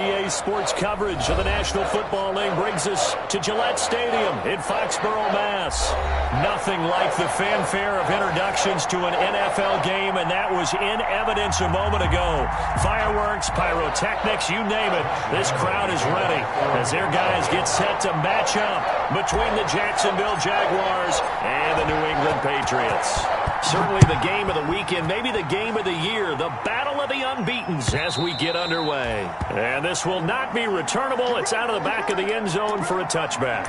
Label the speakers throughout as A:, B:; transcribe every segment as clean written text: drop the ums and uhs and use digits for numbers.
A: EA Sports coverage of the National Football League brings us to Gillette Stadium in Foxborough, Mass. Nothing like the fanfare of introductions to an NFL game, and that was in evidence a moment ago. Fireworks, pyrotechnics, you name it. This crowd is ready as their guys get set to match up between the Jacksonville Jaguars and the New England Patriots. Certainly the game of the weekend, maybe the game of the year, the battle of the unbeatens as we get underway. And this will not be returnable. It's out of the back of the end zone for a touchback.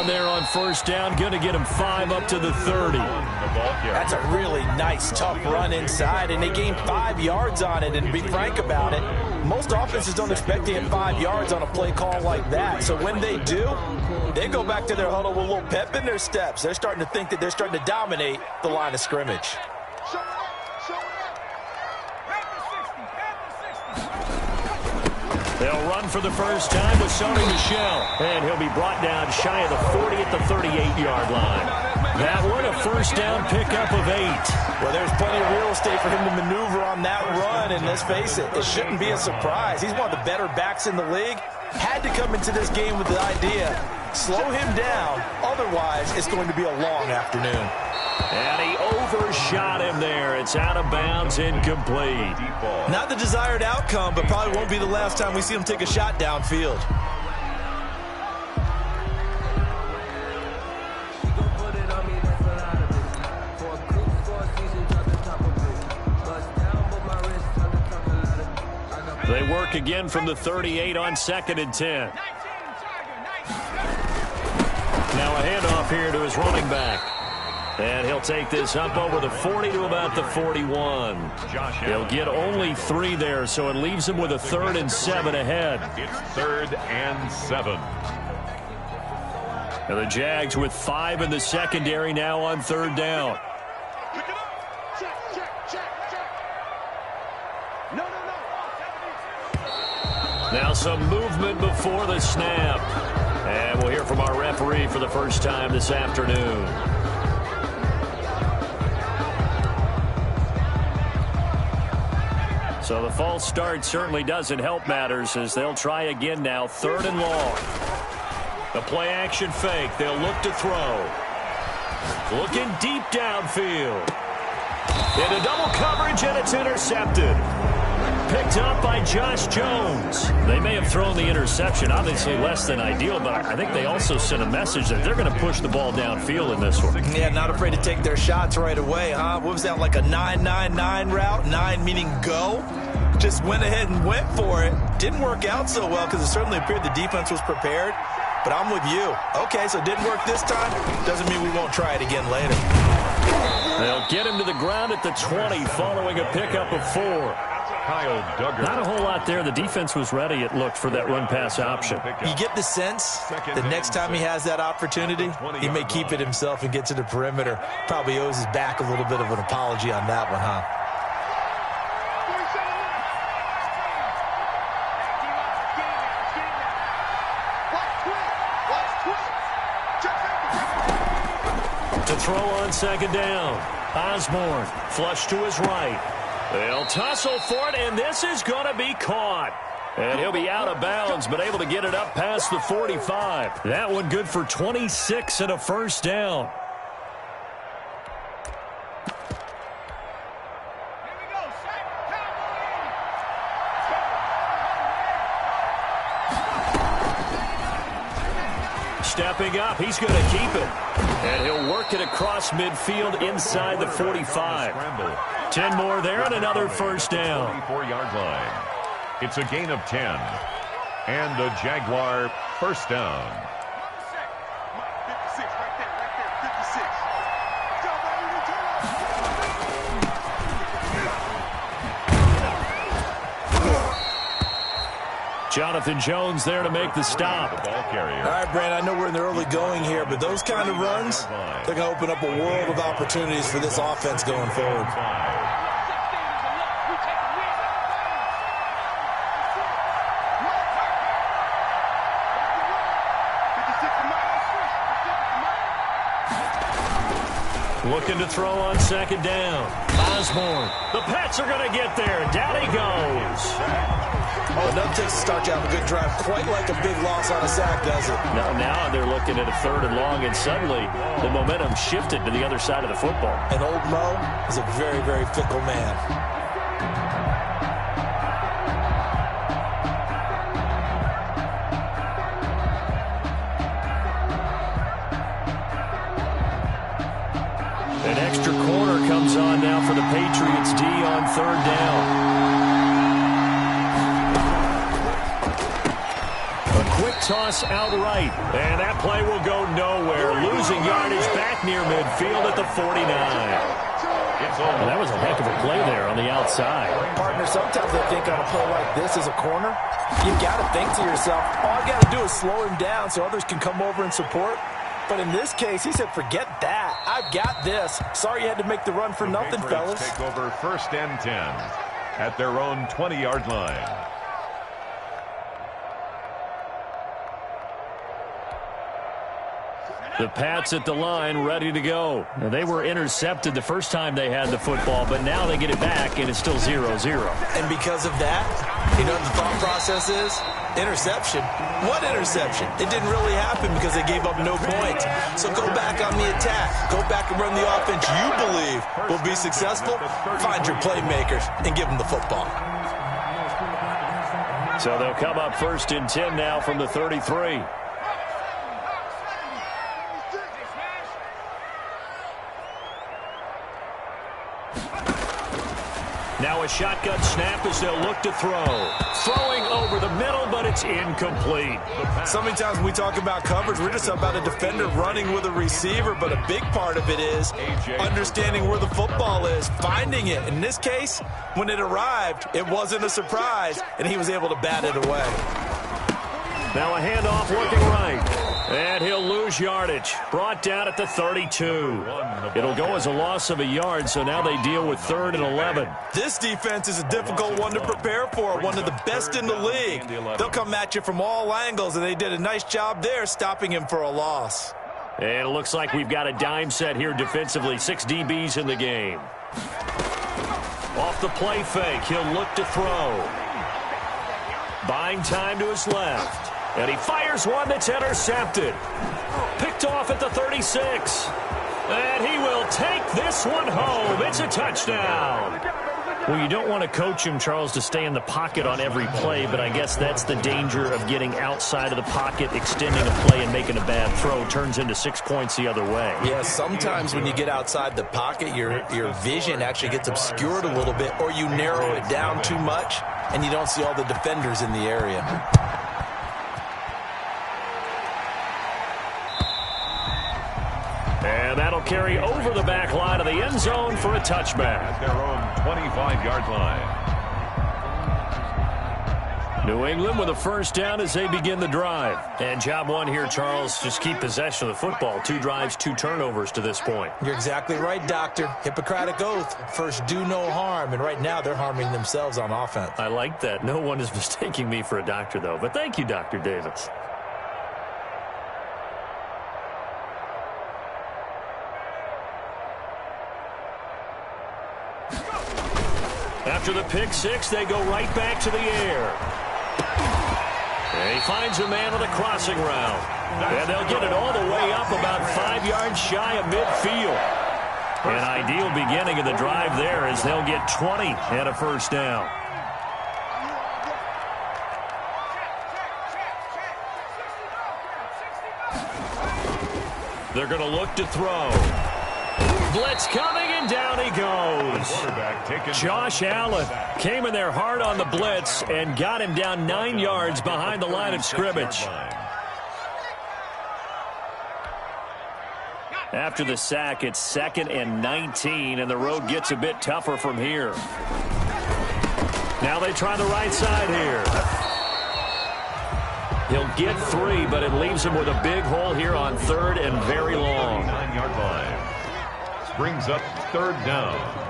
A: There on first down, going to get him 5 up to the 30.
B: That's a really nice, tough run inside, and they gained 5 yards on it. And to be frank about it, most offenses don't expect to hit 5 yards on a play call like that. So when they do, they go back to their huddle with a little pep in their steps. They're starting to think that they're starting to dominate the line of scrimmage.
A: They'll run for the first time with Sony Michel. And he'll be brought down shy of the 40 at the 38-yard line. That one, a first down pickup of 8.
B: Well, there's plenty of real estate for him to maneuver on that run. And let's face it, it shouldn't be a surprise. He's one of the better backs in the league. Had to come into this game with the idea, slow him down. Otherwise, it's going to be a long afternoon.
A: And he overshot him there. It's out of bounds, incomplete.
B: Not the desired outcome, but probably won't be the last time we see him take a shot downfield.
A: They work again from the 38 on 2nd and 10. Now a handoff here to his running back. And he'll take this up over the 40 to about the 41. He'll get only 3 there, so it leaves him with a 3rd and 7 ahead.
C: It's 3rd and 7.
A: And the Jags with 5 in the secondary now on 3rd down. Now some movement before the snap. And we'll hear from our referee for the first time this afternoon. So the false start certainly doesn't help matters as they'll try again now, 3rd and long. The play action fake. They'll look to throw. Looking deep downfield. Into double coverage, and it's intercepted. Picked up by Josh Jones. They may have thrown the interception, obviously less than ideal, but I think they also sent a message that they're going to push the ball downfield in this one.
B: Yeah, not afraid to take their shots right away, huh? What was that, like a 9-9-9 route? 9 meaning go? Just went ahead and went for it. Didn't work out so well because it certainly appeared the defense was prepared. But I'm with you. Okay, so it didn't work this time. Doesn't mean we won't try it again later.
A: They'll get him to the ground at the 20 following a pickup of 4.
C: Kyle Duggar.
A: Not a whole lot there. The defense was ready, it looked, for that run-pass option.
B: You get the sense that next time he has that opportunity, he may keep it himself and get to the perimeter. Probably owes his back a little bit of an apology on that one, huh?
A: To throw on 2nd down. Osborne, flush to his right. They'll tussle for it, and this is going to be caught. And he'll be out of bounds, but able to get it up past the 45. That one good for 26 and a first down. Stepping up, he's going to keep it. And he'll work it across midfield inside the 45. 10 more there and another first down.
C: 44-yard line. It's a gain of 10. And a Jaguar first down.
A: Jonathan Jones there to make the stop.
C: The ball carrier.
B: All right, Brandon, I know we're in the early going here, but those kind of runs, they're going to open up a world of opportunities for this offense going forward.
A: Looking to throw on second down. Osborne. The Pats are going to get there. Down he goes.
B: Oh, enough takes to start you have a good drive. Quite like a big loss on a sack, does it?
A: Now they're looking at a 3rd and long, and suddenly the momentum shifted to the other side of the football.
B: And old Mo is a very, very fickle man.
A: An extra corner comes on now for the Patriots D on 3rd down. A quick toss outright, and that play will go nowhere. Losing yardage back near midfield at the 49. Well, that was a heck of a play there on the outside.
B: Partner, sometimes I think on a play like this as a corner, you've got to think to yourself, all you got to do is slow him down so others can come over and support. But in this case, he said, forget that. I've got this. Sorry you had to make the run for nothing, fellas.
C: Take over 1st and 10 at their own 20-yard line.
A: The Pats at the line, ready to go. Now, they were intercepted the first time they had the football, but now they get it back, and it's still 0-0.
B: And because of that, you know what the thought process is? Interception. What interception? It didn't really happen because they gave up no points. So go back on the attack. Go back and run the offense you believe will be successful. Find your playmakers and give them the football.
A: So they'll come up 1st and 10 now from the 33. Now a shotgun snap as they'll look to throw. Throwing over the middle, but it's incomplete.
B: So many times when we talk about coverage, we're just about a defender running with a receiver, but a big part of it is understanding where the football is, finding it. In this case, when it arrived, it wasn't a surprise, and he was able to bat it away.
A: Now a handoff looking right. And he'll lose yardage. Brought down at the 32. It'll go as a loss of a yard, so now they deal with 3rd and 11.
B: This defense is a difficult one to prepare for, one of the best in the league. They'll come at you from all angles, and they did a nice job there stopping him for a loss.
A: And it looks like we've got a dime set here defensively. 6 DBs in the game. Off the play fake, he'll look to throw. Buying time to his left. And he fires one that's intercepted. Picked off at the 36. And he will take this one home. It's a touchdown. Well, you don't want to coach him, Charles, to stay in the pocket on every play, but I guess that's the danger of getting outside of the pocket, extending a play and making a bad throw. Turns into 6 points the other way.
B: Yeah, sometimes when you get outside the pocket, your vision actually gets obscured a little bit, or you narrow it down too much, and you don't see all the defenders in the area.
A: And that'll carry over the back line of the end zone for a touchback.
C: At their own 25-yard line.
A: New England with a 1st down as they begin the drive. And job one here, Charles, just keep possession of the football. 2 drives, 2 turnovers to this point.
B: You're exactly right, Doctor. Hippocratic oath. First, do no harm. And right now, they're harming themselves on offense.
A: I like that. No one is mistaking me for a doctor, though. But thank you, Dr. Davis. After the pick 6, they go right back to the air. And he finds a man on the crossing route. And they'll get it all the way up about 5 yards shy of midfield. An ideal beginning of the drive there as they'll get 20 and a 1st down. They're going to look to throw. Blitz coming, and down he goes. Josh Allen came in there hard on the blitz and got him down 9 yards behind the line of scrimmage. After the sack, it's 2nd and 19, and the road gets a bit tougher from here. Now they try the right side here. He'll get 3, but it leaves him with a big hole here on 3rd and very long.
C: 9-yard line. Brings up 3rd down.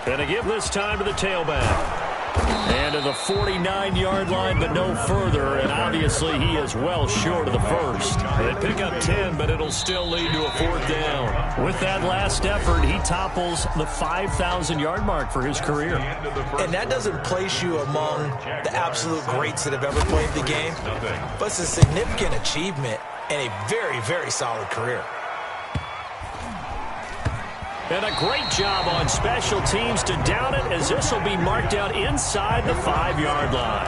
A: And to give this time to the tailback. And to the 49-yard line, but no further. And obviously, he is well short of the first. They pick up 10, but it'll still lead to a 4th down. With that last effort, he topples the 5,000-yard mark for his career.
B: And that doesn't place you among the absolute greats that have ever played the game. But it's a significant achievement and a very, very solid career.
A: And a great job on special teams to down it, as this will be marked out inside the 5-yard line.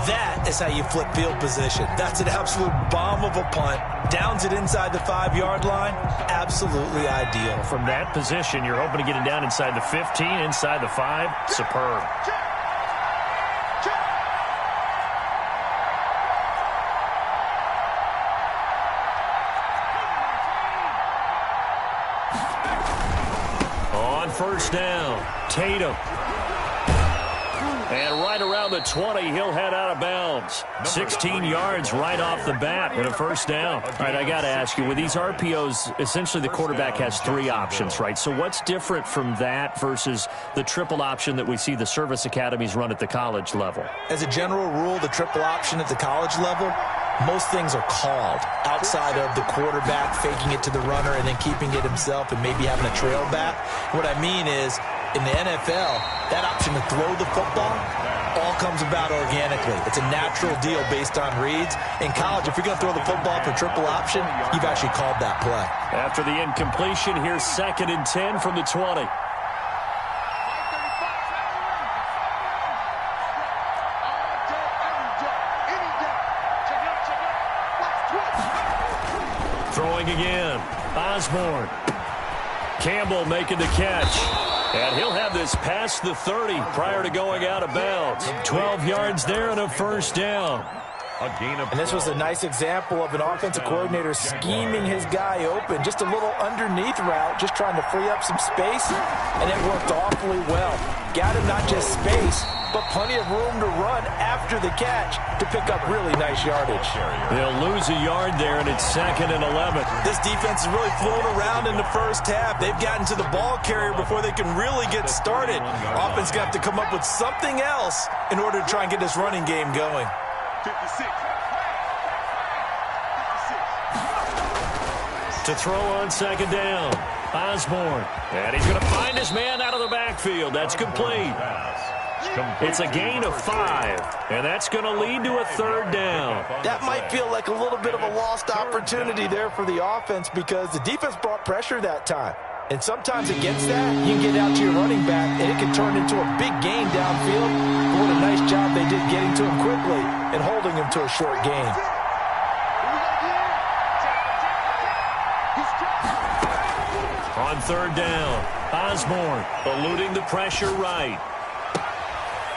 B: That is how you flip field position. That's an absolute bomb of a punt. Downs it inside the 5-yard line. Absolutely ideal.
A: From that position, you're hoping to get it down inside the 15, inside the 5. Superb. First down, Tatum. And right around the 20, he'll head out of bounds. 16 yards right off the bat and a first down. All right, I got to ask you, with these RPOs, essentially the quarterback has 3 options, right? So what's different from that versus the triple option that we see the service academies run at the college level?
B: As a general rule, the triple option at the college level, most things are called outside of the quarterback faking it to the runner and then keeping it himself and maybe having a trail back. What I mean is, in the NFL, that option to throw the football all comes about organically. It's a natural deal based on reads. In college, if you're going to throw the football for triple option, you've actually called that play.
A: After the incompletion, here's 2nd and 10 from the 20. Throwing again, Osborne. Campbell making the catch. And he'll have this past the 30 prior to going out of bounds. 12 yards there and a first down.
B: And this was a nice example of an offensive coordinator scheming his guy open. Just a little underneath route, just trying to free up some space, and it worked awfully well. Got him not just space, but plenty of room to run after the catch to pick up really nice yardage.
A: They'll lose a yard there, and it's 2nd and 11.
B: This defense is really flown around in the first half. They've gotten to the ball carrier before they can really get started. Offense going to have to come up with something else in order to try and get this running game going.
D: 56.
A: To throw on 2nd down, Osborne. And he's going to find his man out of the backfield. That's complete. It's a gain of 5, and that's going to lead to a 3rd down.
B: That might feel like a little bit of a lost opportunity there for the offense because the defense brought pressure that time. And sometimes against that, you can get out to your running back, and it can turn into a big gain downfield. But what a nice job they did getting to him quickly and holding him to a short gain.
A: On 3rd down, Osborne eluding the pressure right.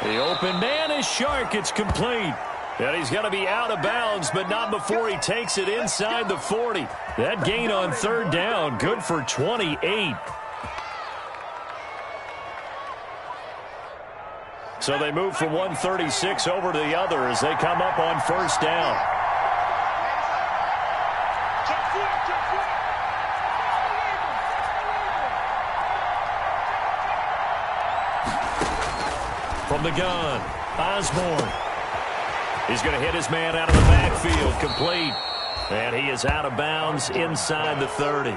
A: The open man is Shark. It's complete. And he's going to be out of bounds, but not before he takes it inside the 40. That gain on 3rd down, good for 28. So they move from 136 over to the other as they come up on 1st down. From the gun, Osborne. He's going to hit his man out of the backfield, complete. And he is out of bounds inside the 30.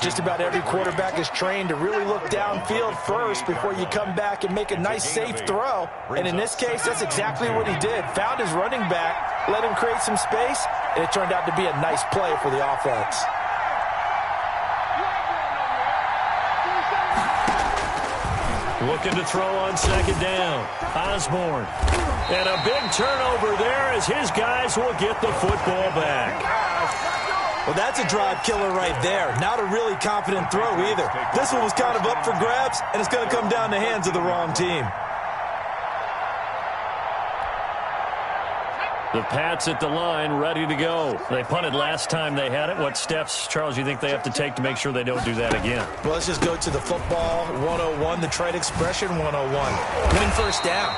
B: Just about every quarterback is trained to really look downfield first before you come back and make a nice, safe throw. And in this case, that's exactly what he did. Found his running back, let him create some space, and it turned out to be a nice play for the offense.
A: Looking to throw on 2nd down. Osborne. And a big turnover there as his guys will get the football back.
B: Well, that's a drive killer right there. Not a really confident throw either. This one was kind of up for grabs, and it's going to come down the hands of the wrong team.
A: The Pats at the line, ready to go. They punted last time they had it. What steps, Charles, you think they have to take to make sure they don't do that again?
B: Well, let's just go to the football 101, the trade expression 101. Win first down.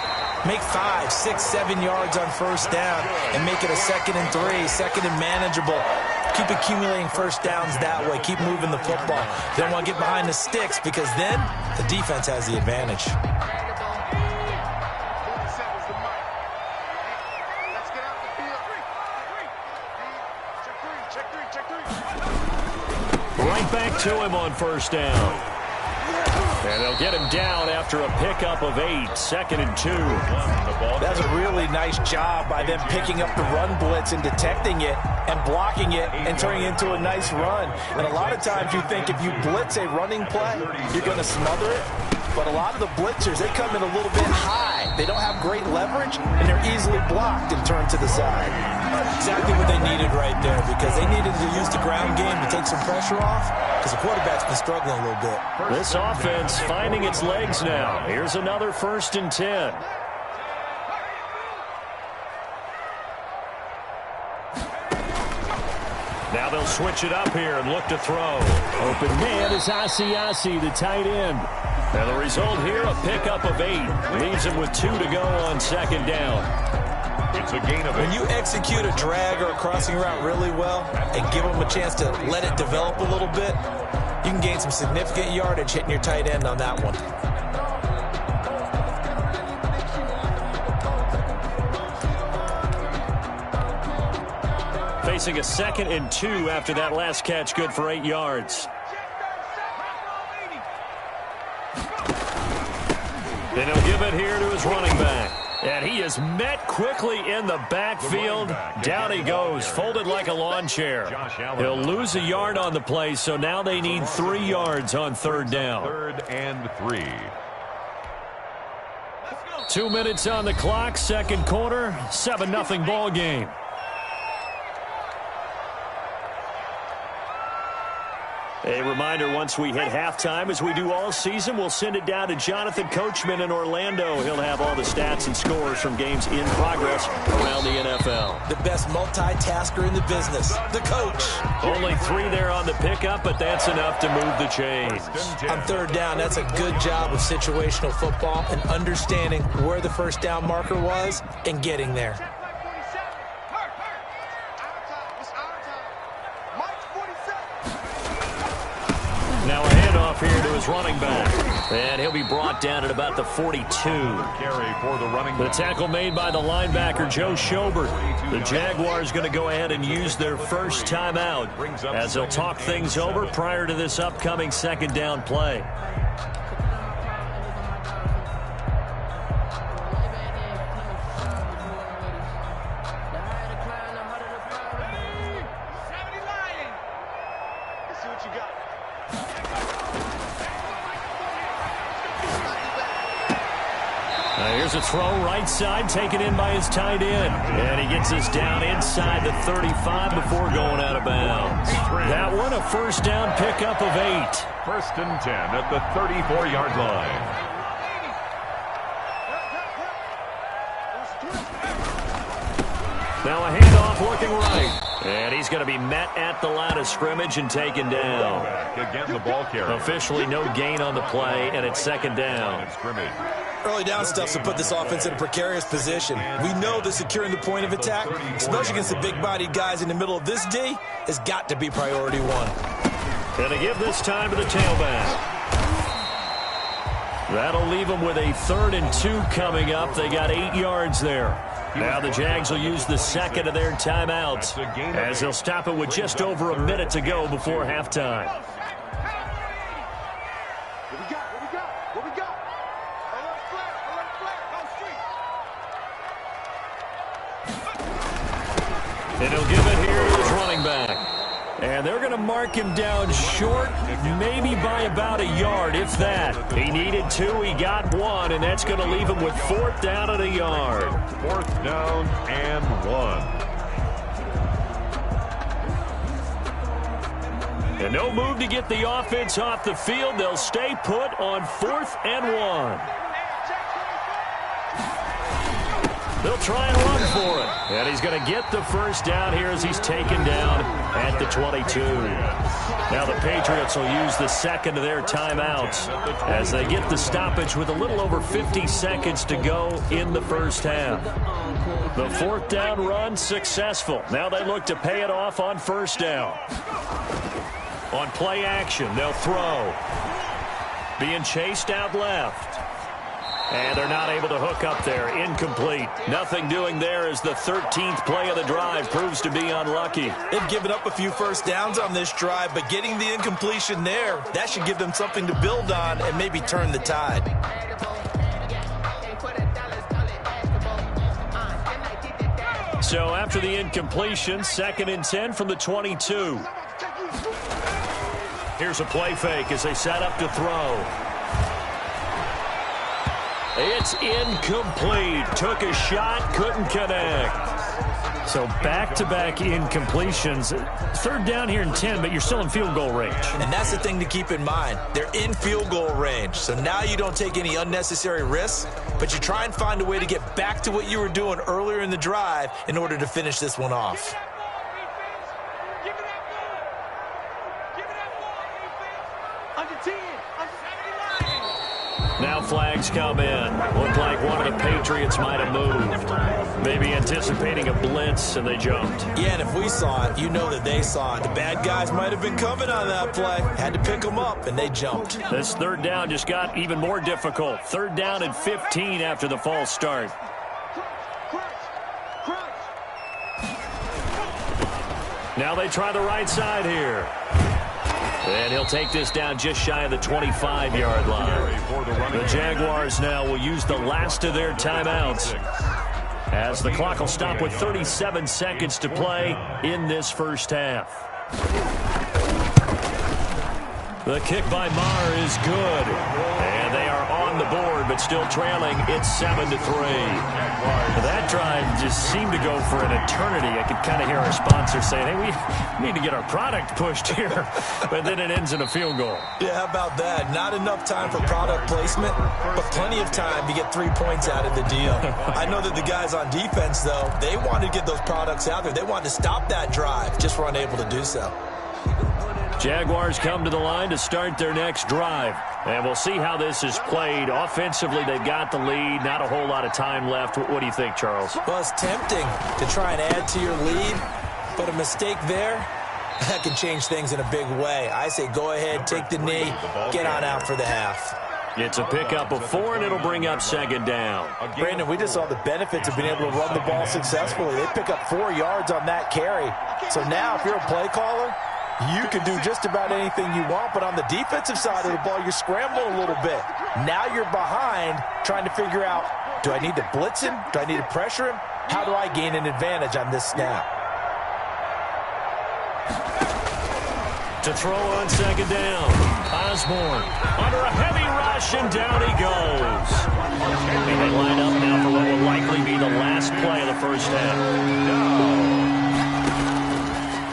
B: Make 5, 6, 7 yards on first down and make it a 2nd and 3, 2nd and manageable. Keep accumulating first downs that way. Keep moving the football. You don't want to get behind the sticks because then the defense has the advantage.
A: Right back to him on first down. And they'll get him down after a pickup of 8, 2nd and 2.
B: That's a really nice job by them picking up the run blitz and detecting it and blocking it and turning it into a nice run. And a lot of times you think if you blitz a running play, you're going to smother it. But a lot of the blitzers, they come in a little bit high. They don't have great leverage, and they're easily blocked and turned to the side. Exactly what they needed right there because they needed to use the ground game to take some pressure off because the quarterback's been struggling a little bit.
A: This offense finding its legs now. Here's another 1st and 10. Now they'll switch it up here and look to throw. Open man is Asiasi, the tight end. And the result here, a pickup of 8. Leaves him with 2 to go on 2nd down.
C: It's a gain of 8.
B: When you execute a drag or a crossing route really well and give them a chance to let it develop a little bit, you can gain some significant yardage hitting your tight end on that one.
A: Facing a 2nd and 2 after that last catch, good for 8 yards. And he'll give it here to his running back. And he is met quickly in the backfield. Down he goes, folded like a lawn chair. He'll lose a yard on the play, so now they need 3 yards on 3rd down.
C: 3rd and 3.
A: 2 minutes on the clock, 2nd quarter, 7-0 ball game. A reminder, once we hit halftime, as we do all season, we'll send it down to Jonathan Coachman in Orlando. He'll have all the stats and scores from games in progress around the NFL.
B: The best multitasker in the business, the coach.
A: Only 3 there on the pickup, but that's enough to move the chains.
B: On 3rd down, that's a good job of situational football and understanding where the first down marker was and getting there.
A: Now a handoff here to his running back. And he'll be brought down at about the 42.
C: Carry for the running back.
A: The tackle made by the linebacker, Joe Schobert. The Jaguars going to go ahead and use their first timeout as they'll talk things over prior to this upcoming 2nd down play. Here's a throw right side, taken in by his tight end. And he gets us down inside the 35 before going out of bounds. That one, a first down pickup of 8.
C: 1st and 10 at the 34-yard line.
A: Now a handoff looking right. And he's going to be met at the line of scrimmage and taken down.
C: Again, the ball carrier.
A: Officially no gain on the play, and it's 2nd down.
B: Early down stuff to put this offense in a precarious position. We know that securing the point of attack, especially against the big-bodied guys in the middle of this D, has got to be priority 1.
A: And they give this time to the tailback. That'll leave them with a 3rd and 2 coming up. They got 8 yards there. Now the Jags will use the 2nd of their timeouts as they'll stop it with just over a minute to go before halftime. And he'll give it here to his running back. And they're going to mark him down short, maybe by about a yard, if that. He needed 2, he got 1, and that's going to leave him with 4th down at a yard.
C: 4th down and 1.
A: And no move to get the offense off the field. They'll stay put on 4th and 1. They'll try and run for it. And he's going to get the first down here as he's taken down at the 22. Now the Patriots will use the second of their timeouts as they get the stoppage with a little over 50 seconds to go in the first half. The fourth down run successful. Now they look to pay it off on first down. On play action, they'll throw. Being chased out left. And they're not able to hook up there. Incomplete. Nothing doing there as the 13th play of the drive proves to be unlucky.
B: They've given up a few first downs on this drive, but getting the incompletion there, that should give them something to build on and maybe turn the tide.
A: So after the incompletion, 2nd and 10 from the 22. Here's a play fake as they set up to throw. It's incomplete. Took a shot, couldn't connect. So back-to-back incompletions. 3rd down here and 10, but you're still in field goal range.
B: And that's the thing to keep in mind. They're in field goal range. So now you don't take any unnecessary risks, but you try and find a way to get back to what you were doing earlier in the drive in order to finish this one off.
A: Now flags come in. Looked like one of the Patriots might have moved. Maybe anticipating a blitz, and they jumped.
B: Yeah, and if we saw it, you know that they saw it. The bad guys might have been coming on that play. Had to pick them up, and they jumped.
A: This 3rd down just got even more difficult. 3rd down and 15 after the false start. Now they try the right side here. And he'll take this down just shy of the 25-yard line. The Jaguars now will use the last of their timeouts as the clock will stop with 37 seconds to play in this first half. The kick by Maher is good. And they are on the board, but still trailing. It's 7-3. That drive just seemed to go for an eternity. I could kind of hear our sponsor saying, hey, we need to get our product pushed here. But then it ends in a field goal.
B: Yeah, how about that? Not enough time for product placement, but plenty of time to get 3 points out of the deal. I know that the guys on defense, though, they wanted to get those products out there. They wanted to stop that drive, just were unable to do so.
A: Jaguars come to the line to start their next drive. And we'll see how this is played. Offensively, they've got the lead. Not a whole lot of time left. What do you think, Charles?
B: Well, it's tempting to try and add to your lead, but a mistake there, that can change things in a big way. I say go ahead, take the knee, get on out for the half.
A: It's a pickup of 4, and it'll bring up 2nd down.
B: Brandon, we just saw the benefits of being able to run the ball successfully. They pick up 4 yards on that carry. So now if you're a play caller, you can do just about anything you want, but on the defensive side of the ball, you scramble a little bit. Now you're behind trying to figure out, do I need to blitz him? Do I need to pressure him? How do I gain an advantage on this snap?
A: To throw on 2nd down. Osborne under a heavy rush, and down he goes. And they line up now for what will likely be the last play of the first half.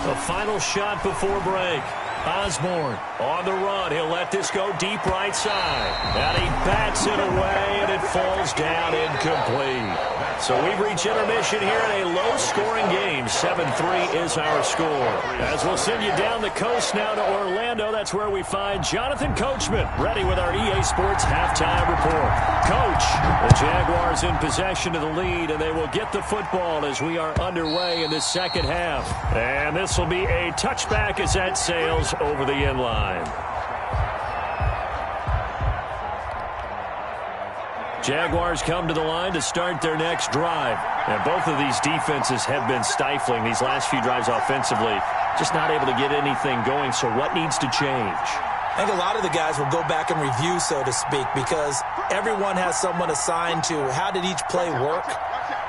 A: The final shot before break. Osborne on the run. He'll let this go deep right side. And he bats it away, and it falls down incomplete. So we've reached intermission here in a low-scoring game. 7-3 is our score. As we'll send you down the coast now to Orlando, that's where we find Jonathan Coachman ready with our EA Sports halftime report. Coach, the Jaguars in possession of the lead, and they will get the football as we are underway in the second half. And this will be a touchback as that sails over the end line. Jaguars come to the line to start their next drive. And both of these defenses have been stifling these last few drives offensively. Just not able to get anything going, so what needs to change?
B: I think a lot of the guys will go back and review, so to speak, because everyone has someone assigned to how did each play work.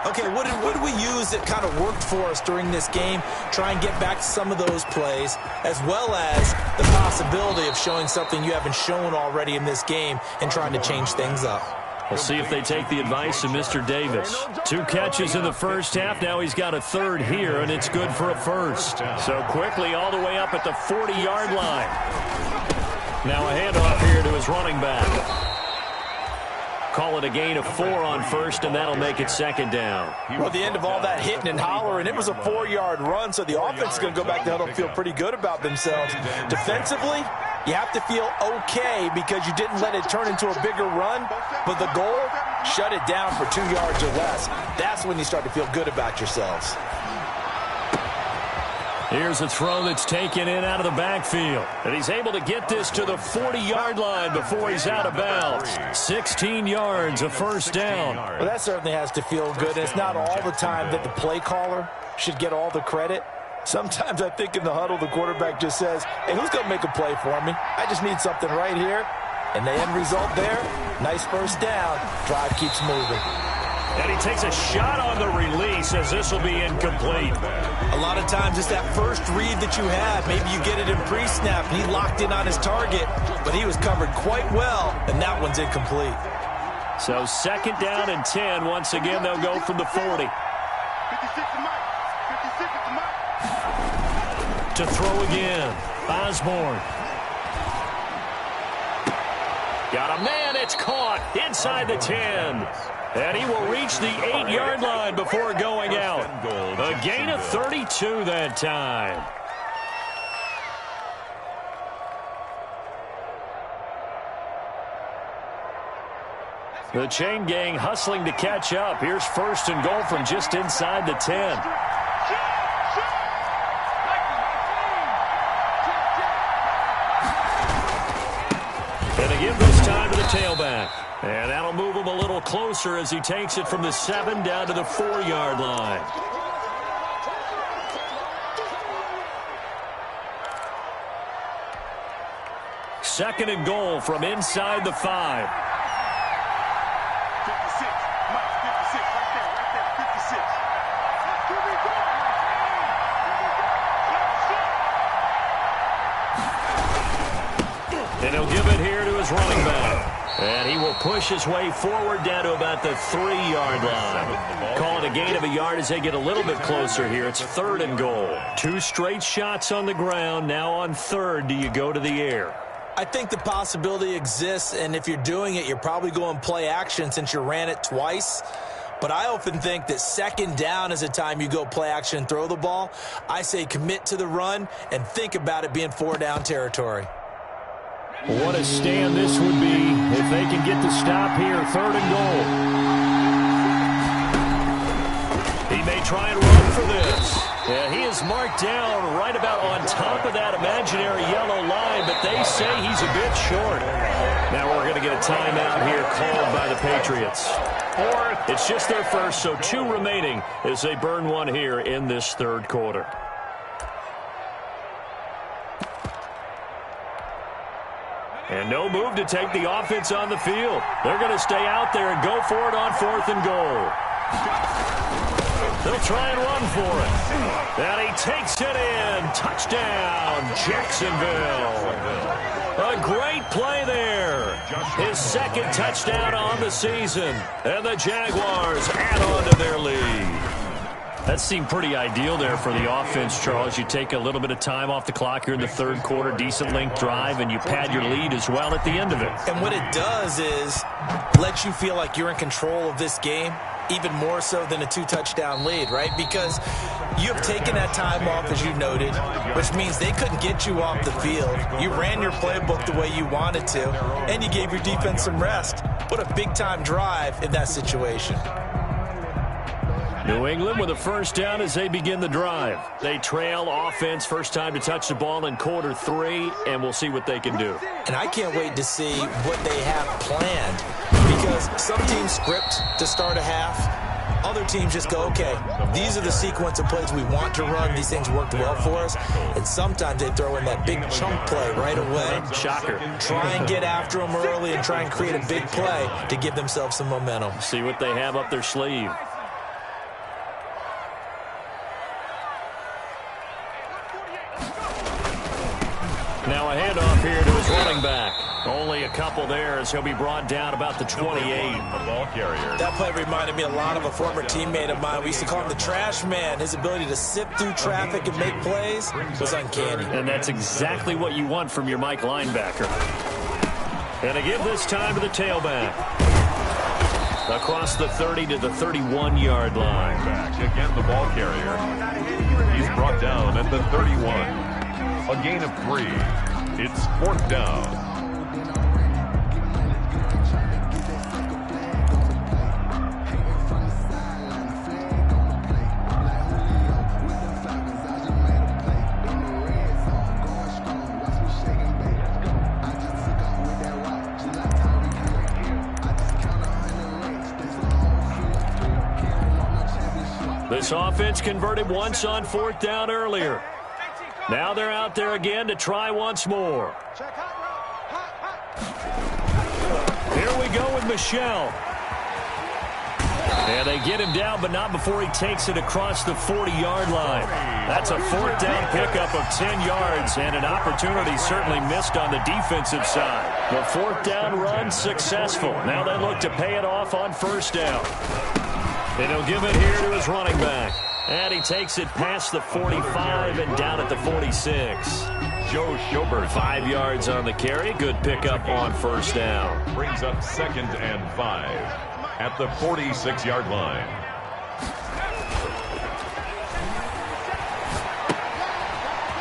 B: Okay, what did we use that kind of worked for us during this game? Try and get back to some of those plays, as well as the possibility of showing something you haven't shown already in this game and trying to change things up.
A: We'll see if they take the advice of Mr. Davis. 2 catches in the first half. Now he's got a 3rd here, and it's good for a first. So quickly all the way up at the 40-yard line. Now a handoff here to his running back. call it a gain of 4 on first, and that'll make it second down.
B: Well, the end of all that hitting and hollering, it was a 4-yard run, so the offense is going to go back to huddle and feel pretty good about themselves. Defensively, you have to feel okay because you didn't let it turn into a bigger run, but the goal, shut it down for 2 yards or less. That's when you start to feel good about yourselves.
A: Here's a throw that's taken in out of the backfield. And he's able to get this to the 40-yard line before he's out of bounds. 16 yards, a first down.
B: Well, that certainly has to feel good. And it's not all the time that the play caller should get all the credit. Sometimes I think in the huddle, the quarterback just says, hey, who's going to make a play for me? I just need something right here. And the end result there, nice first down. Drive keeps moving.
A: And he takes a shot on the release as this will be incomplete.
B: A lot of times it's that first read that you have. Maybe you get it in pre-snap. He locked in on his target, but he was covered quite well, and that one's incomplete.
A: So second down and 10. Once again, they'll go from the 40. To throw again, Osborne. Got a man, it's caught inside the 10. And he will reach the 8-yard line before going out. A gain of 32 that time. The chain gang hustling to catch up. Here's first and goal from just inside the 10. And again this time to the tailback. And that'll move him a little closer as he takes it from the 7 down to the 4-yard line. Second and goal from inside the 5.
D: 56, Mike, 56, right there, 56. Here we go.
A: And he'll give it here to his running back. And he will push his way forward down to about the 3-yard line. Call it a gain of a yard as they get a little bit closer here. It's third and goal. 2 straight shots on the ground. Now on third, do you go to the air?
B: I think the possibility exists, and if you're doing it, you're probably going play action since you ran it twice. But I often think that second down is a time you go play action and throw the ball. I say commit to the run and think about it being 4-down territory.
A: What a stand this would be if they can get the stop here. Third and goal. He may try and run for this. Yeah, he is marked down right about on top of that imaginary yellow line, but they say he's a bit short. Now we're going to get a timeout here called by the Patriots. It's just their first, so 2 remaining as they burn one here in this third quarter. And no move to take the offense on the field. They're going to stay out there and go for it on 4th and goal. They'll try and run for it. And he takes it in. Touchdown, Jacksonville. A great play there. His second touchdown on the season. And the Jaguars add on to their lead. That seemed pretty ideal there for the offense, Charles. You take a little bit of time off the clock here in the third quarter, decent length drive, and you pad your lead as well at the end of it.
B: And what it does is let you feel like you're in control of this game, even more so than a 2-touchdown lead, right? Because you have taken that time off, as you noted, which means they couldn't get you off the field. You ran your playbook the way you wanted to, and you gave your defense some rest. What a big-time drive in that situation.
A: New England with a first down as they begin the drive. They trail offense, first time to touch the ball in quarter 3, and we'll see what they can do.
B: And I can't wait to see what they have planned, because some teams script to start a half. Other teams just go, okay, these are the sequence of plays we want to run. These things worked well for us. And sometimes they throw in that big chunk play right away.
A: Shocker.
B: Try and get after them early and try and create a big play to give themselves some momentum.
A: See what they have up their sleeve. Now a handoff here to his running back. Only a couple there as he'll be brought down about the 28.
C: The ball carrier.
B: That play reminded me a lot of a former teammate of mine. We used to call him the trash man. His ability to sift through traffic and make plays was uncanny.
A: And that's exactly what you want from your Mike linebacker. And again this time to the tailback. across the 30 to the 31-yard line.
C: Back again, the ball carrier. He's brought down at the 31. A gain of 3. It's 4th down.
A: This offense converted once on 4th down earlier. Now they're out there again to try once more. Here we go with Michelle. And they get him down, but not before he takes it across the 40-yard line. That's a 4th down pickup of 10 yards, and an opportunity certainly missed on the defensive side. The 4th down run successful. Now they look to pay it off on 1st down. And he'll give it here to his running back. And he takes it past the 45 and down at the 46.
C: Joe Schobert.
A: 5 yards on the carry. Good pickup on 1st down.
C: Brings up 2nd and 5 at the 46-yard line.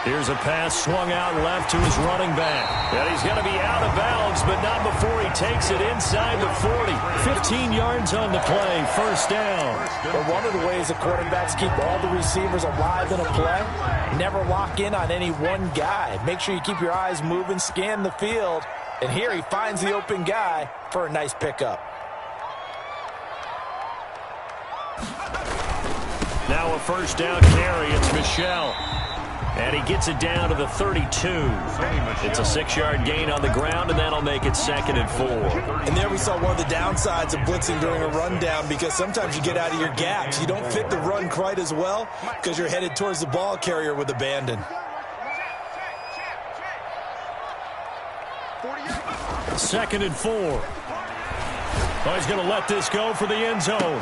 A: Here's a pass swung out left to his running back. And he's going to be out of bounds, but not before he takes it inside the 40. 15 yards on the play, 1st down.
B: But one of the ways the quarterbacks keep all the receivers alive in a play, never lock in on any one guy. Make sure you keep your eyes moving, scan the field. And here he finds the open guy for a nice pickup.
A: Now a 1st down carry. It's Michelle. And he gets it down to the 32. It's a 6-yard gain on the ground, and that'll make it 2nd and 4.
B: And there we saw one of the downsides of blitzing during a rundown, because sometimes you get out of your gaps. You don't fit the run quite as well because you're headed towards the ball carrier with abandon.
A: 2nd and 4. Oh, he's going to let this go for the end zone.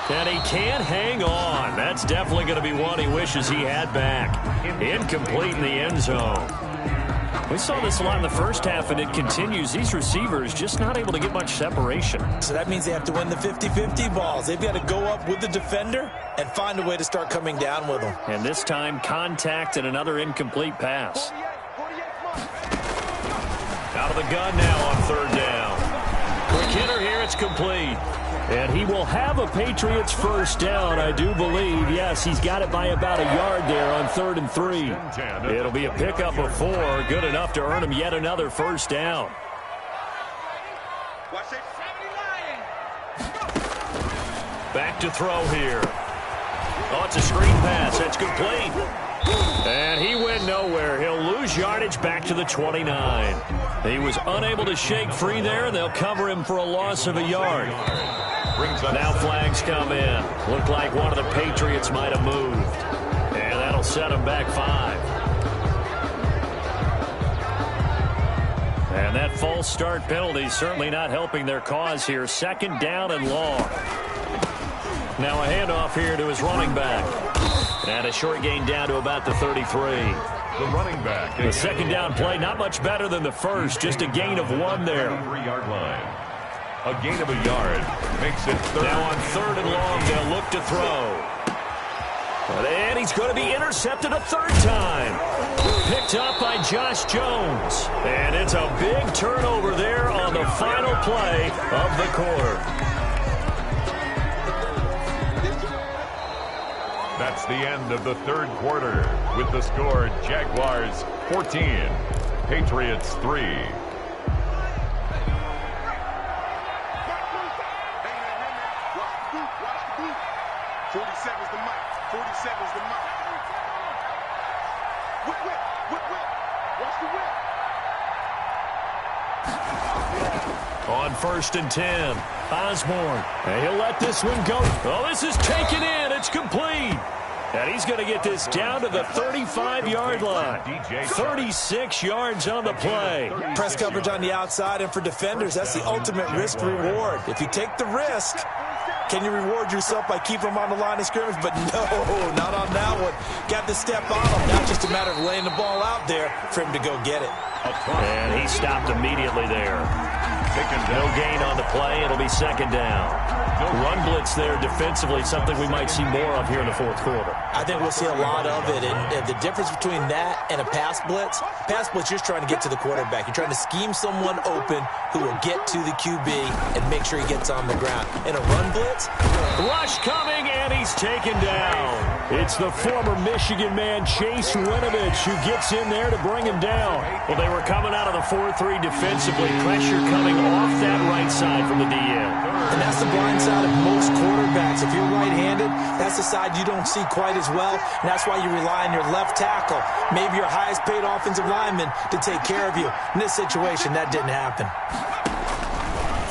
A: And he can't hang on. That's definitely going to be one he wishes he had back. Incomplete in the end zone. We saw this a lot in the first half, and it continues. These receivers just not able to get much separation.
B: So that means they have to win the 50-50 balls. They've got to go up with the defender and find a way to start coming down with them.
A: And this time, contact and another incomplete pass. Out of the gun now on 3rd down. Quick hitter here, it's complete. And he will have a Patriots 1st down, I do believe. Yes, he's got it by about a yard there on 3rd and 3. It'll be a pickup of 4, good enough to earn him yet another 1st down. Back to throw here. Oh, it's a screen pass. It's complete. And he went nowhere. He'll lose yardage back to the 29. He was unable to shake free there, and they'll cover him for a loss of a yard. Now flags come in. Looked like one of the Patriots might have moved. And that'll set him back 5. And that false start penalty certainly not helping their cause here. 2nd down and long. Now a handoff here to his running back. And a short gain down to about the 33.
C: The running back.
A: The 2nd down play, not much better than the first. Just a gain of 1 there.
C: 3-yard line. A gain of a yard makes it 3rd.
A: Now on 3rd and long, they'll look to throw. And he's going to be intercepted a 3rd time. Picked up by Josh Jones. And it's a big turnover there on the final play of the quarter.
C: That's the end of the 3rd quarter with the score Jaguars 14, Patriots 3.
D: 47's the mic. 47's the mic. Whip, whip, whip, whip. Watch the whip.
A: On 1st and 10, Osborne. And he'll let this one go. Oh, this is taken in. It's complete. And he's going to get this down to the 35-yard line. 36 yards on the play.
B: Press coverage on the outside, and for defenders, that's the ultimate risk-reward. If you take the risk, can you reward yourself by keeping them on the line of scrimmage? But no, not on that one. Got to step on him. Not just a matter of laying the ball out there for him to go get it.
A: And he stopped immediately there. No gain on the play. It'll be second down. Run blitz there defensively, something we might see more of here in the fourth quarter.
B: I think we'll see a lot of it. And the difference between that and a pass blitz, you're just trying to get to the quarterback. You're trying to scheme someone open who will get to the QB and make sure he gets on the ground. In a run blitz,
A: rush coming, and he's taken down. It's the former Michigan man, Chase Winovich, who gets in there to bring him down. Well, they were coming out of the 4-3 defensively. Pressure coming off that right side from the DN.
B: And that's the blind side of most quarterbacks. If you're right-handed, that's the side you don't see quite as well. And that's why you rely on your left tackle, maybe your highest-paid offensive lineman, to take care of you. In this situation, that didn't happen.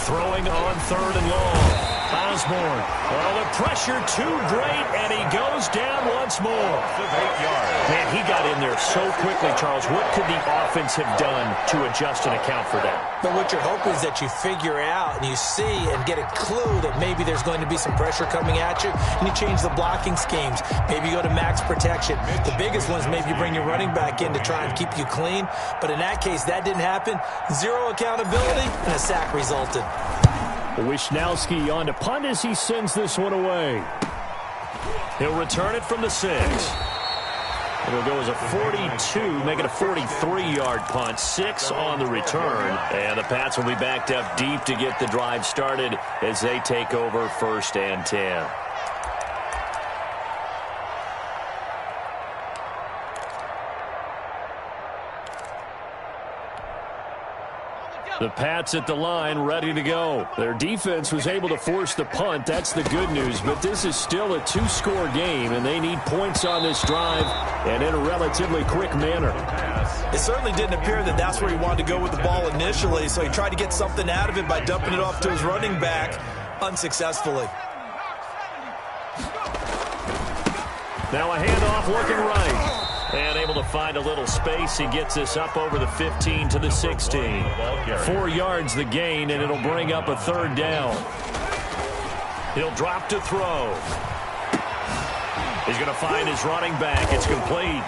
A: Throwing on 3rd and long. Osborne. Oh, the pressure too great, and he goes down once more.
C: 8 yards.
A: Man, he got in there so quickly, Charles. What could the offense have done to adjust and account for that?
B: But what you're hoping is that you figure out and you see and get a clue that maybe there's going to be some pressure coming at you, and you change the blocking schemes. Maybe you go to max protection. The biggest one is maybe you bring your running back in to try and keep you clean. But in that case, that didn't happen. Zero accountability, and a sack resulted.
A: Wishnowski on to punt as he sends this one away. He'll return it from the 6. It'll go as a 42, make it a 43-yard punt. 6 on the return. And the Pats will be backed up deep to get the drive started as they take over 1st and 10. The Pats at the line, ready to go. Their defense was able to force the punt. That's the good news. But this is still a 2-score game, and they need points on this drive and in a relatively quick manner.
B: It certainly didn't appear that that's where he wanted to go with the ball initially, so he tried to get something out of it by dumping it off to his running back unsuccessfully.
A: Now a handoff looking right. And able to find a little space. He gets this up over the 15 to the 16. 4 yards the gain, and it'll bring up a 3rd down. He'll drop to throw. He's going to find his running back. It's complete.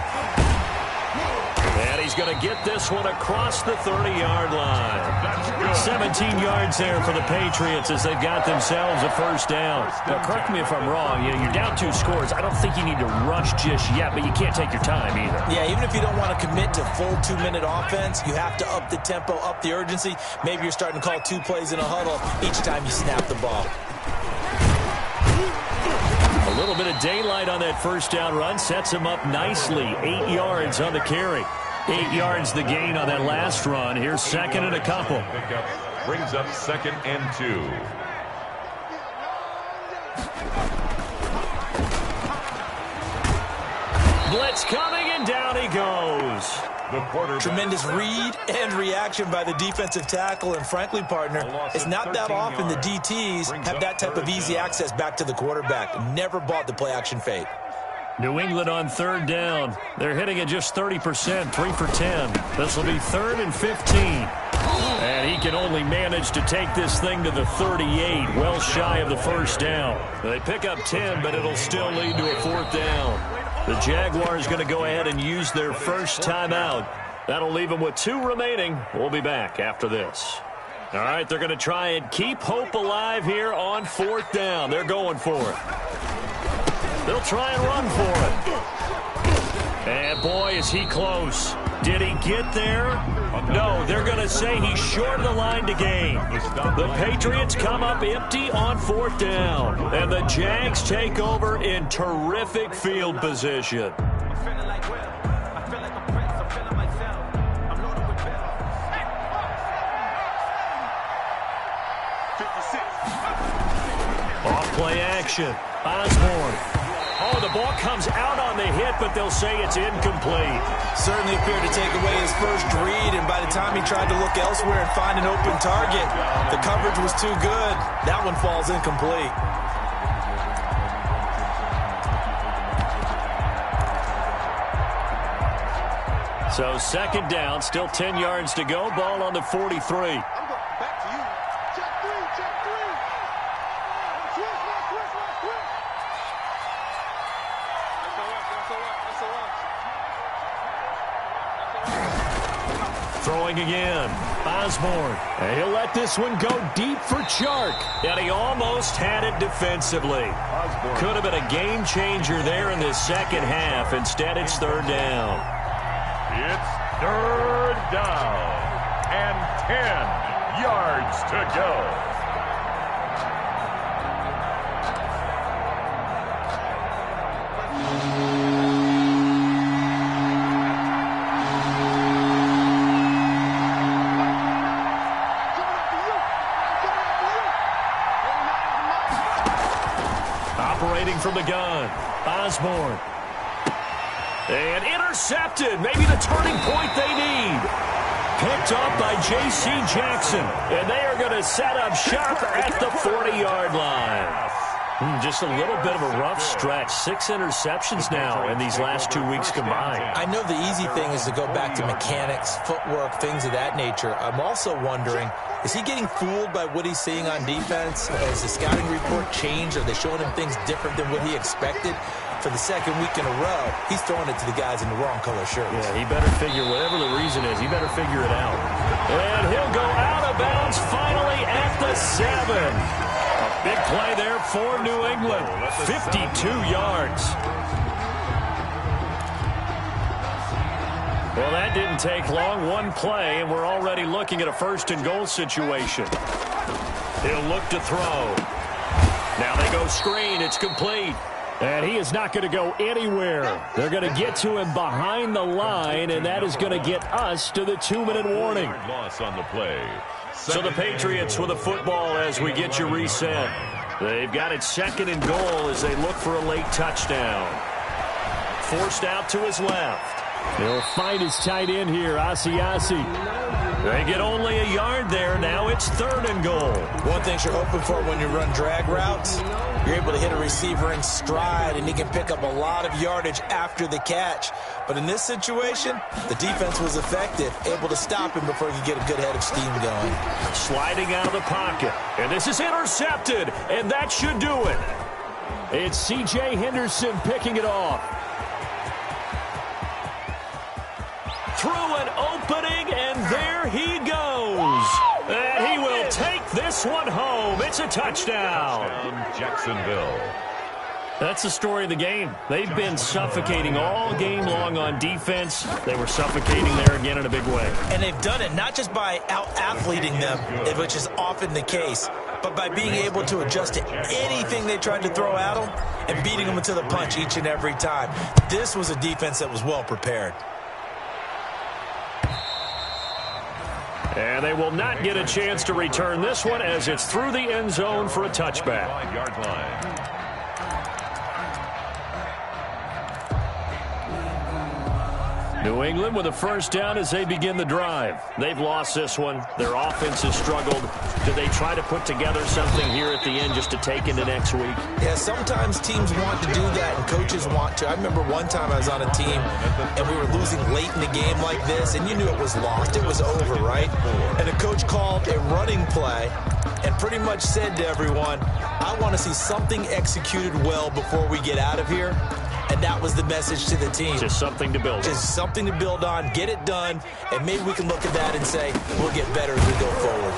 A: And he's going to get this one across the 30-yard line. 17 yards there for the Patriots as they've got themselves a 1st down. Now, correct me if I'm wrong. You're down 2 scores. I don't think you need to rush just yet, but you can't take your time either.
B: Yeah, even if you don't want to commit to full 2-minute offense, you have to up the tempo, up the urgency. Maybe you're starting to call 2 plays in a huddle each time you snap the ball.
A: A little bit of daylight on that 1st down run sets him up nicely. 8 yards on the carry. 8 yards the gain on that last run. Here's 2nd and a couple.
C: Brings up 2nd and 2.
A: Blitz coming, and down he goes.
B: Tremendous read and reaction by the defensive tackle, and frankly, partner, it's not that often the DTs have that type of easy access back to the quarterback. Never bought the play-action fake.
A: New England on 3rd down. They're hitting at just 30%, 3 for 10. This will be 3rd and 15. And he can only manage to take this thing to the 38, well shy of the 1st down. They pick up 10, but it'll still lead to a 4th down. The Jaguars going to go ahead and use their first timeout. That'll leave them with 2 remaining. We'll be back after this. All right, they're going to try and keep hope alive here on 4th down. They're going for it. They'll try and run for it. And boy, is he close. Did he get there? No, they're going to say he's short of the line to gain. The Patriots come up empty on 4th down. And the Jags take over in terrific field position. Off play action. Osborne. Oh, the ball comes out on the hit, but they'll say it's incomplete.
B: Certainly appeared to take away his first read, and by the time he tried to look elsewhere and find an open target, the coverage was too good. That one falls incomplete.
A: So 2nd down, still 10 yards to go. Ball on the 43. Throwing again. Osborne. And he'll let this one go deep for Chark. And he almost had it defensively. Could have been a game changer there in this second half. Instead, it's third down.
C: It's third down and 10 yards to go.
A: Operating from the gun, Osborne. And intercepted. Maybe the turning point they need. Picked up by J.C. Jackson. And they are going to set up shop at the 40-yard line. Just a little bit of a rough stretch. 6 interceptions now in these last 2 weeks combined.
B: I know the easy thing is to go back to mechanics, footwork, things of that nature. I'm also wondering, is he getting fooled by what he's seeing on defense? Has the scouting report changed? Are they showing him things different than what he expected? For the second week in a row, he's throwing it to the guys in the wrong color shirts.
A: Yeah, he better figure, whatever the reason is, he better figure it out. And he'll go out of bounds finally at the 7. A big play there for New England. 52 yards. Well, that didn't take long. One play, and we're already looking at a first-and-goal situation. He'll look to throw. Now they go screen. It's complete. And he is not going to go anywhere. They're going to get to him behind the line, and that is going to get us to the 2-minute warning.
C: Loss on the play.
A: So the Patriots with a football as we get you reset. They've got it 2nd and goal as they look for a late touchdown. Forced out to his left. He'll find his tight end here, Asiasi. They get only a yard there. Now it's 3rd and goal.
B: One thing you're hoping for when you run drag routes, you're able to hit a receiver in stride, and he can pick up a lot of yardage after the catch. But in this situation, the defense was effective, able to stop him before he could get a good head of steam going.
A: Sliding out of the pocket. And this is intercepted, and that should do it. It's C.J. Henderson picking it off. Through an opening, and there he goes. And he will take this one home. It's a touchdown.
C: Jacksonville.
A: That's the story of the game. They've been suffocating all game long on defense. They were suffocating there again in a big way.
B: And they've done it not just by out-athleting them, which is often the case, but by being able to adjust to anything they tried to throw at them and beating them to the punch each and every time. This was a defense that was well prepared.
A: And they will not get a chance to return this one as it's through the end zone for a touchback.
C: 5-yard line.
A: New England with a first down as they begin the drive. They've lost this one. Their offense has struggled. Do they try to put together something here at the end just to take into next week?
B: Yeah, sometimes teams want to do that and coaches want to. I remember one time I was on a team and we were losing late in the game like this, and you knew it was lost. It was over, right? And the coach called a running play and pretty much said to everyone, I want to see something executed well before we get out of here. And that was the message to the team.
A: Just something to build on.
B: Just something to build on, get it done, and maybe we can look at that and say, we'll get better as we go forward.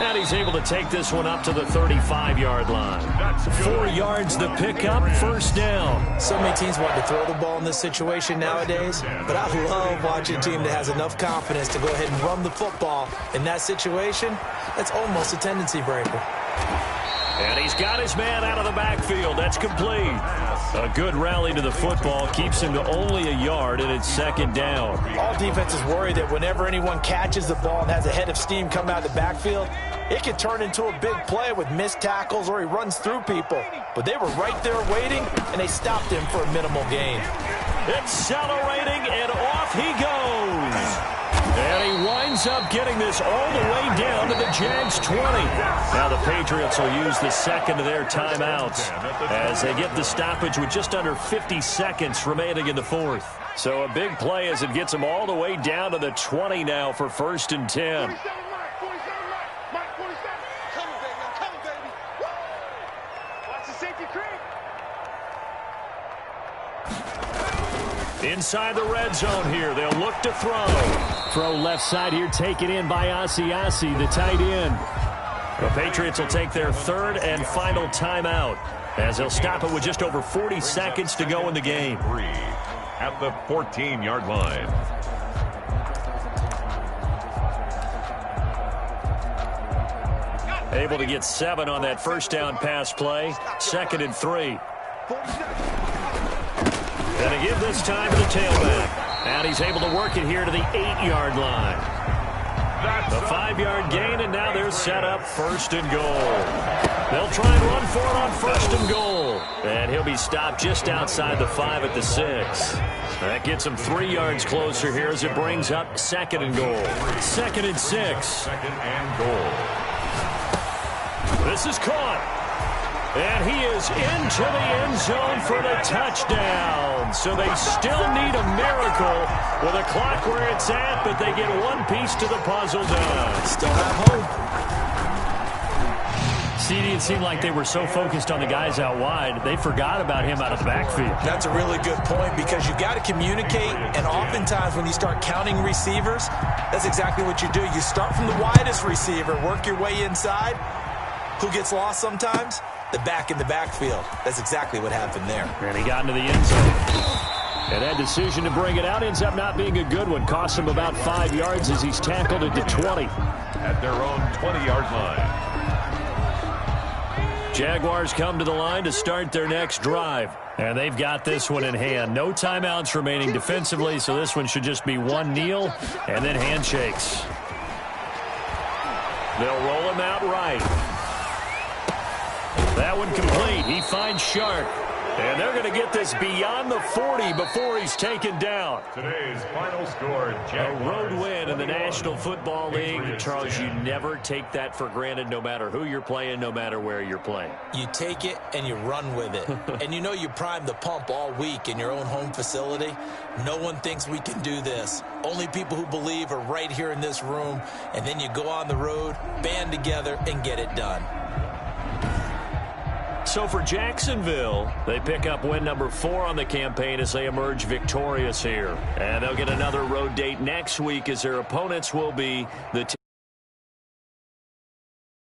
A: And he's able to take this one up to the 35-yard line. 4 yards the pickup, first down.
B: So many teams want to throw the ball in this situation nowadays, but I love watching a team that has enough confidence to go ahead and run the football. In that situation, that's almost a tendency breaker.
A: And he's got his man out of the backfield. That's complete. A good rally to the football keeps him to only a yard, and it's 2nd down.
B: All defenses worry that whenever anyone catches the ball and has a head of steam come out of the backfield, it could turn into a big play with missed tackles or he runs through people. But they were right there waiting, and they stopped him for a minimal gain.
A: Accelerating, and off he goes. And he winds up getting this all the way down to the Jags 20. Now the Patriots will use the second of their timeouts as they get the stoppage with just under 50 seconds remaining in the fourth. So a big play as it gets them all the way down to the 20 now for 1st and 10. inside the red zone here. They'll look to throw. Throw left side here, taken in by Asiasi, the tight end. The Patriots will take their third and final timeout as they'll stop it with just over 40 seconds to go in the game.
C: At the 14-yard line.
A: Able to get 7 on that first down pass play. 2nd and 3. And to give this time to the tailback. And he's able to work it here to the 8-yard line. The 5-yard gain, and now they're set up 1st and goal. They'll try and run for it on 1st and goal. And he'll be stopped just outside the 5 at the 6. That gets him 3 yards closer here as it brings up 2nd and goal. 2nd and 6.
C: 2nd and goal.
A: This is caught. And he is into the end zone for the touchdown. So they still need a miracle with a clock where it's at, but they get one piece to the puzzle done.
B: Still have hope.
A: CD, it seemed like they were so focused on the guys out wide, they forgot about him out of the backfield.
B: That's a really good point because you got to communicate, and oftentimes when you start counting receivers, that's exactly what you do. You start from the widest receiver, work your way inside. Who gets lost sometimes? The back in the backfield. That's exactly what happened there.
A: And he got into the end zone. And that decision to bring it out ends up not being a good one. Costs him about 5 yards as he's tackled at the 20.
C: At their own 20-yard line.
A: Jaguars come to the line to start their next drive. And they've got this one in hand. No timeouts remaining defensively, so this one should just be one kneel and then handshakes. They'll roll him out right. That one complete. He finds Shark. And they're going to get this beyond the 40 before he's taken down.
C: Today's final score,
A: A road win in the National Football League. Charles, you never take that for granted no matter who you're playing, no matter where you're playing.
B: You take it and you run with it. And you know you primed the pump all week in your own home facility. No one thinks we can do this. Only people who believe are right here in this room. And then you go on the road, band together, and get it done.
A: So for Jacksonville, they pick up win number 4 on the campaign as they emerge victorious here. And they'll get another road date next week as their opponents will be the